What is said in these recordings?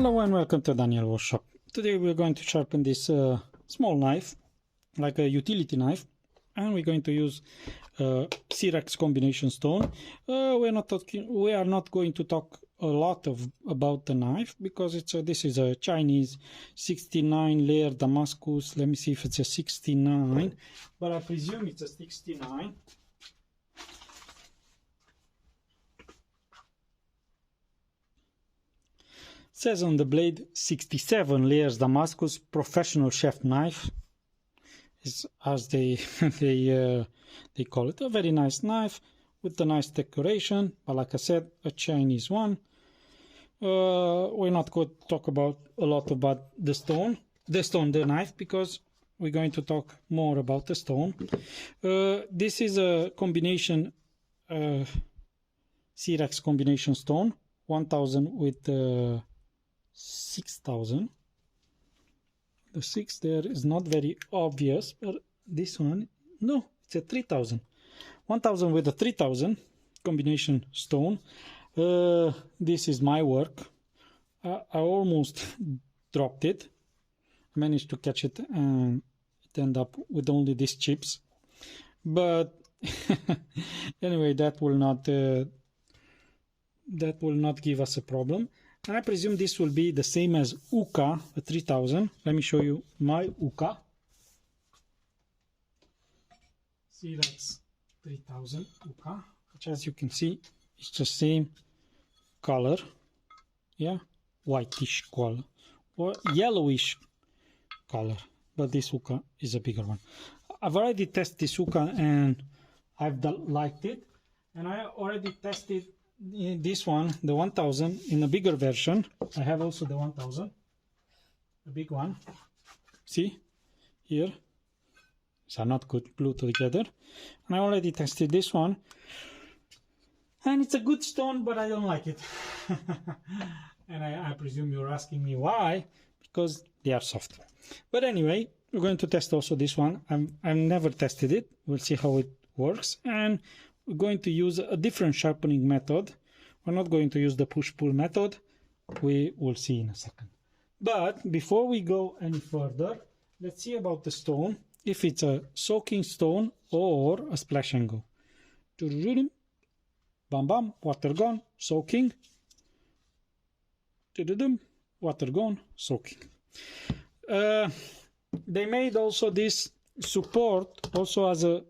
Hello and welcome to Daniel Workshop. Today we're going to sharpen this small knife, like a utility knife, and we're going to use Cerax combination stone. We are not going to talk a lot about the knife because this is a Chinese 69 layer Damascus. Let me see if it's a 69, but I presume it's a 69. Says on the blade 67 layers Damascus professional chef knife, is as they they call it. A very nice knife with a nice decoration, but like I said, a Chinese one. We're not going to talk a lot about the knife, because we're going to talk more about the stone. This is a combination Cerax combination stone, 1000 with 6000. The 6 there is not very obvious, but this one, no, it's a 3000. 1000 with a 3000 combination stone. This is my work. I almost dropped it. I managed to catch it and it ended up with only these chips. But anyway, that will not give us a problem. And I presume this will be the same as Uka, a 3000. Let me show you my Uka. Cerax 3000 Uka, which, as you can see, it's the same color. Yeah, whitish color or yellowish color. But this Uka is a bigger one. I've already tested this Uka and I've liked it. And I already tested this one, the 1000, in a bigger version. I have also the 1000, a big one. See here, these are not good glued together. And I already tested this one, and it's a good stone, but I don't like it. And I presume you're asking me why, because they are soft. But anyway, we're going to test also this one. I've never tested it. We'll see how it works. And we're going to use a different sharpening method. We're not going to use the push-pull method. We will see in a second. But before we go any further, let's see about the stone, if it's a soaking stone or a splash and go. Bam bam, water gone, soaking. Water gone, soaking. They made also this support also as a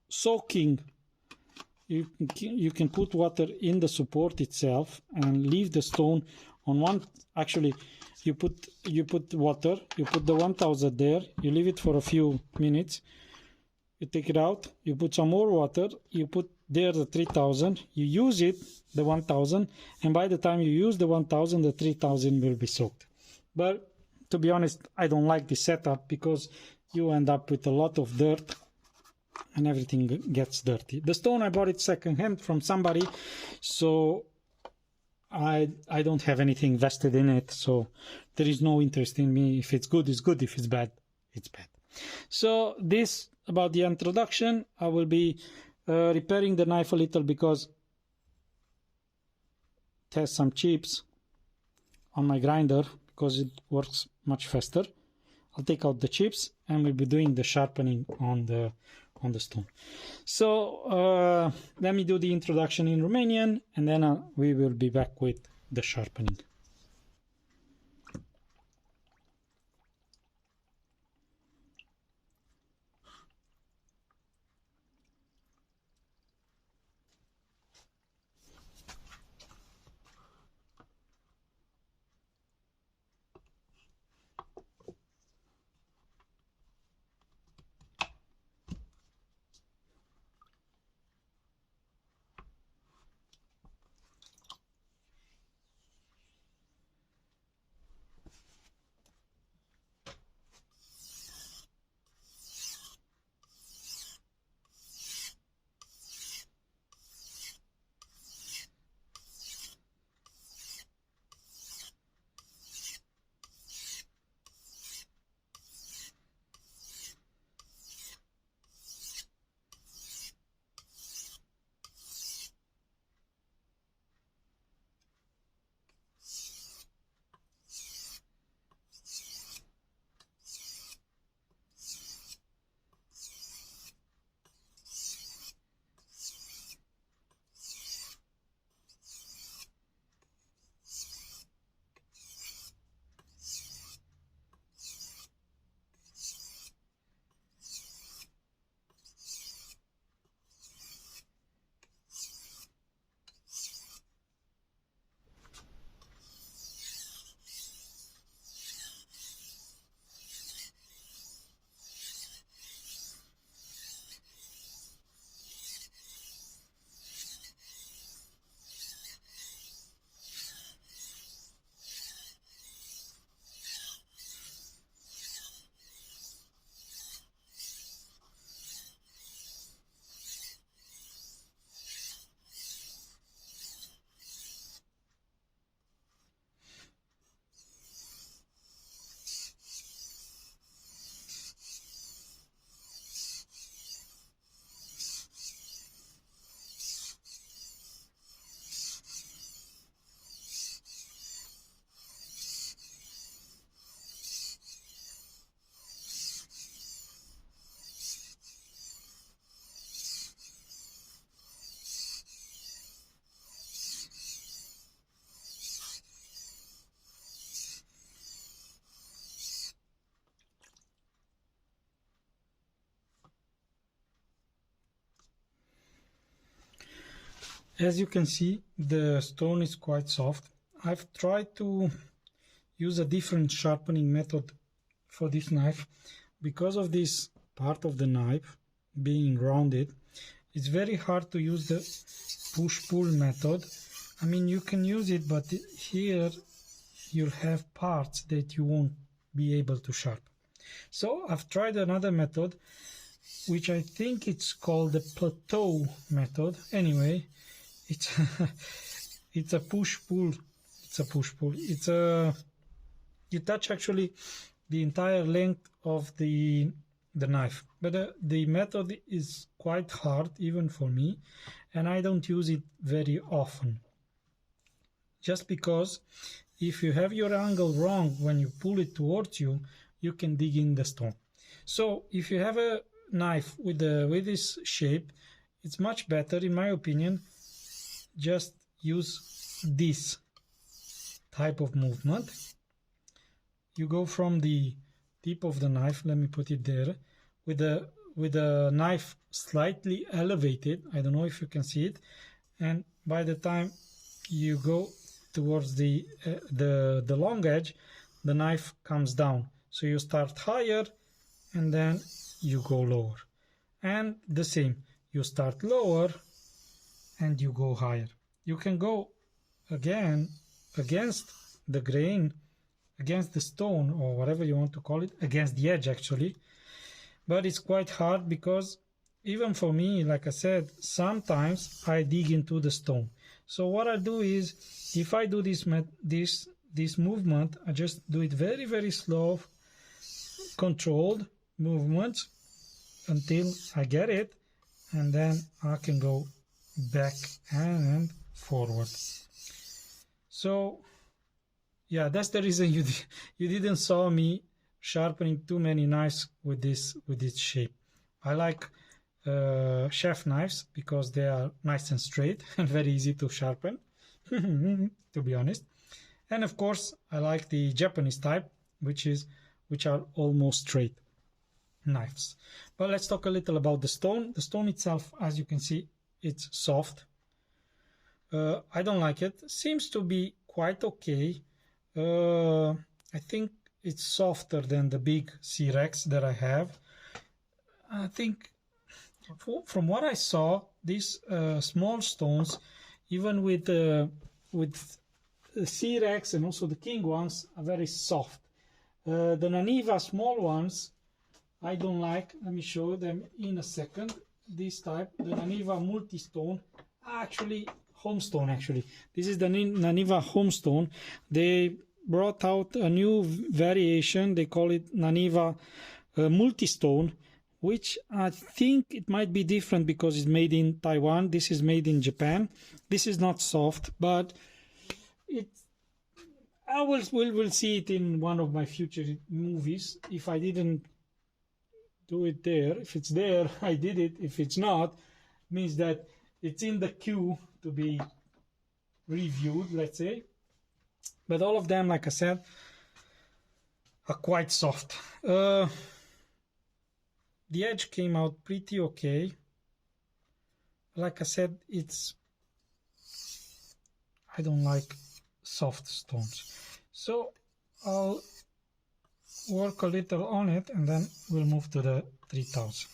soaking. You can put water in the support itself and leave the stone on one. Actually, you put water, you put the 1000 there, you leave it for a few minutes, you take it out, you put some more water, you put there the 3000, you use it, the 1000, and by the time you use the 1000, the 3000 will be soaked. But to be honest, I don't like this setup because you end up with a lot of dirt and everything gets dirty. The stone, I bought it secondhand from somebody, so I don't have anything vested in it, so there is no interest in me. If it's good, it's good. If it's bad, it's bad. So this about the introduction. I will be repairing the knife a little because it has some chips on my grinder because it works much faster. I'll take out the chips and we'll be doing the sharpening on the stone. So let me do the introduction in Romanian and then we will be back with the sharpening. As you can see, the stone is quite soft. I've tried to use a different sharpening method for this knife. Because of this part of the knife being rounded, it's very hard to use the push-pull method. I mean, you can use it, but here you'll have parts that you won't be able to sharpen. So I've tried another method, which I think it's called the plateau method. Anyway, it's it's a push-pull. You touch actually the entire length of the knife, but the method is quite hard even for me, and I don't use it very often, just because if you have your angle wrong when you pull it towards you, you can dig in the stone. So if you have a knife with this shape, it's much better, in my opinion, just use this type of movement. You go from the tip of the knife, let me put it there, with the knife slightly elevated. I don't know if you can see it, and by the time you go towards the long edge, the knife comes down. So you start higher and then you go lower, and the same, you start lower and you go higher. You can go again against the grain, against the stone, or whatever you want to call it, against the edge actually, but it's quite hard because even for me, like I said, sometimes I dig into the stone. So what I do is, if I do this movement, I just do it very, very slow, controlled movements until I get it, and then I can go back and forward. So yeah, that's the reason you didn't saw me sharpening too many knives with this shape. I like chef knives because they are nice and straight and very easy to sharpen, to be honest. And of course, I like the Japanese type, which are almost straight knives. But let's talk a little about the stone. The stone itself, as you can see, it's soft. I don't like it. Seems to be quite okay. I think it's softer than the big Cerax that I have. I think from what I saw, these small stones, even with Cerax and also the king ones, are very soft. The Naniva small ones I don't like. Let me show them in a second. This type, the Naniva multi-stone, actually homestone actually. This is the Naniva homestone. They brought out a new variation. They call it Naniva multi-stone, which I think it might be different because it's made in Taiwan. This is made in Japan. This is not soft, but we'll see it in one of my future movies. If I didn't do it there, if it's there, I did it. If it's not, means that it's in the queue to be reviewed, let's say. But all of them, like I said, are quite soft. The edge came out pretty okay. Like I said, I don't like soft stones. So I'll work a little on it and then we'll move to the 3000.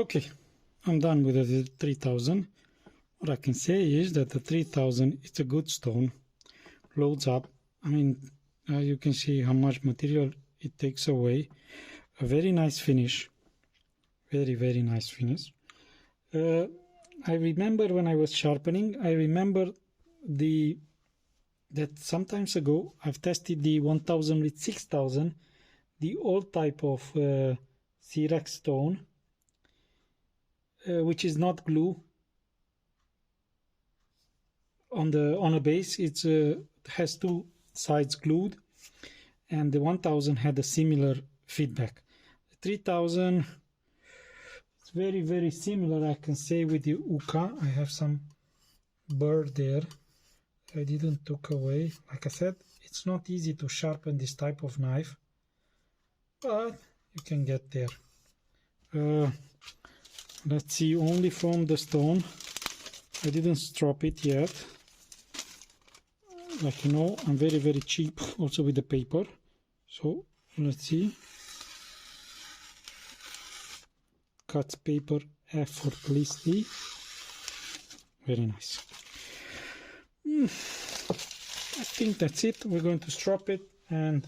Okay, I'm done with the 3000. What I can say is that the 3000 is a good stone. Loads up. I mean, you can see how much material it takes away. A very nice finish. Very, very nice finish. I remember when I was sharpening, I remember that sometimes ago I've tested the 1000 with 6000, the old type of Cerax stone, which is not glue on a base. It has two sides glued, and the 1000 had a similar feedback. The 3000, it's very, very similar, I can say, with the Uka. I have some burr there I didn't took away. Like I said, it's not easy to sharpen this type of knife, but you can get there. Let's see, only from the stone. I didn't strop it yet. Like you know, I'm very, very cheap also with the paper. So let's see. Cuts paper effortlessly. Very nice. I think that's it. We're going to strop it, and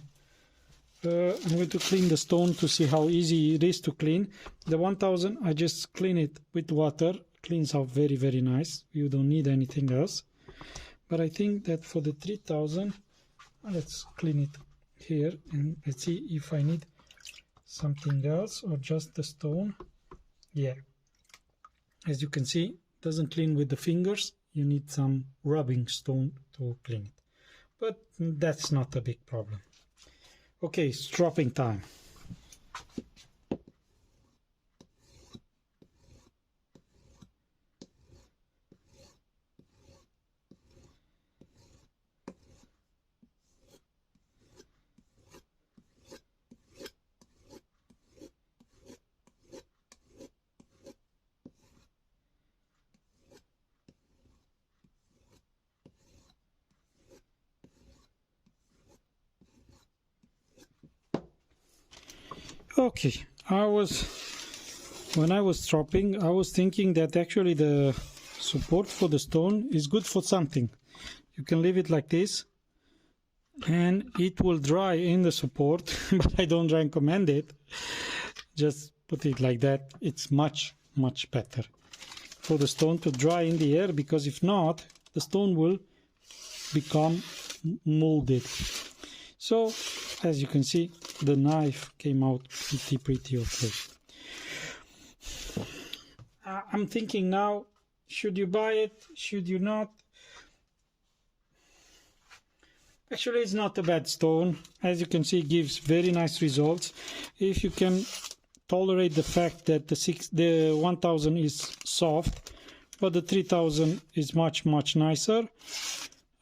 I'm going to clean the stone to see how easy it is to clean. The 1000, I just clean it with water. Cleans out very, very nice. You don't need anything else. But I think that for the 3000, let's clean it here, and let's see if I need something else or just the stone. Yeah, as you can see, it doesn't clean with the fingers. You need some rubbing stone to clean it, but that's not a big problem. Okay, stropping time. Okay, when I was stropping, I was thinking that actually the support for the stone is good for something. You can leave it like this and it will dry in the support, but I don't recommend it. Just put it like that. It's much, much better for the stone to dry in the air, because if not, the stone will become molded. So, as you can see, the knife came out pretty okay. I'm thinking now, should you buy it? Should you not? Actually, it's not a bad stone. As you can see, it gives very nice results. If you can tolerate the fact that the 1000 is soft, but the 3000 is much nicer,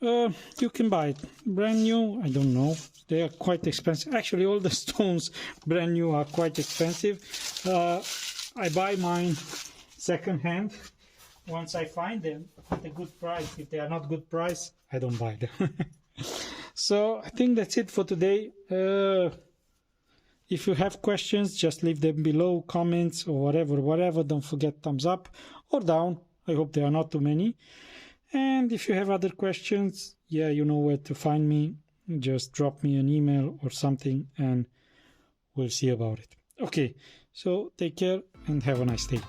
you can buy it. Brand new, I don't know. They are quite expensive. Actually, all the stones brand new are quite expensive. I buy mine second hand once I find them at a good price. If they are not good price, I don't buy them. So I think that's it for today. If you have questions, just leave them below, comments or whatever. Don't forget thumbs up or down. I hope there are not too many. And if you have other questions, yeah, you know where to find me. Just drop me an email or something and we'll see about it. Okay, so take care and have a nice day.